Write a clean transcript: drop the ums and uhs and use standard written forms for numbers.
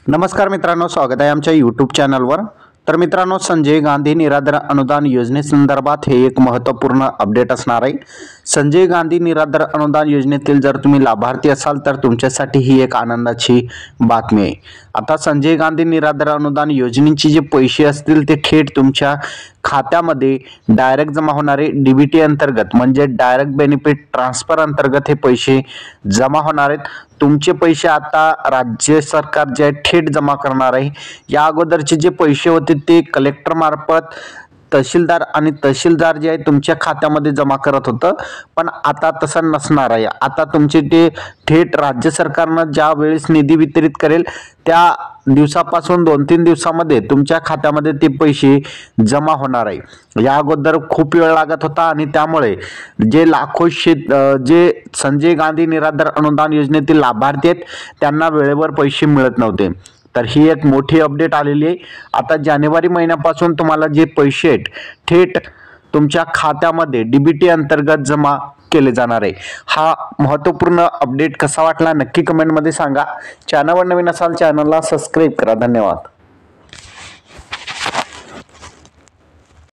नमस्कार मित्रांनो, स्वागत आहे आमच्या यूट्यूब चॅनलवर। तर मित्रांनो, संजय गांधी निराधार अनुदान योजनेसंदर्भात हे एक महत्त्वपूर्ण अपडेट असणार आहे। संजय गांधी निराधार अनुदान योजनेतील जर तुम्ही लाभार्थी असाल तर तुमच्यासाठी ही एक आनंदाची बातमी आहे। आता संजय गांधी निराधार अनुदान योजनेचे जे पैसे असतील ते थेट तुमच्या खात्यामध्ये डायरेक्ट जमा होणारे डीबीटी अंतर्गत म्हणजे डायरेक्ट बेनिफिट ट्रान्सफर अंतर्गत हे पैसे जमा होणार आहेत। तुमचे पैसे आता राज्य सरकार जे थेट जमा करणार आहे। या अगोदरचे जे पैसे होते ते कलेक्टर मार्फत तहसीलदार आणि तहसीलदार जे आहे तुमच्या खात्यामध्ये जमा करत होतं, पण आता तसं नसणार आहे। आता तुमचे ते थेट राज्य सरकारनं ज्या वेळेस निधी वितरित करेल त्या दिवसापासून 2-3 दिवसामध्ये तुमच्या खात्यामध्ये ते पैसे जमा होणार आहे। या अगोदर खूप वेळ लागत होता आणि त्यामुळे जे जे संजय गांधी निराधार अनुदान योजनेतील लाभार्थी आहेत त्यांना वेळेवर पैसे मिळत नव्हते। तर ही एक मोठी अपडेट आलेली आहे। आता जानेवारी महिन्यापासून तुम्हाला जे पैसे आहेत थेट तुमच्या खात्यामध्ये डीबीटी अंतर्गत जमा केले जाणार आहे। हा महत्त्वपूर्ण अपडेट कसा वाटला नक्की कमेंटमध्ये सांगा। चॅनलवर नवीन असाल चॅनलला सबस्क्राइब करा। धन्यवाद।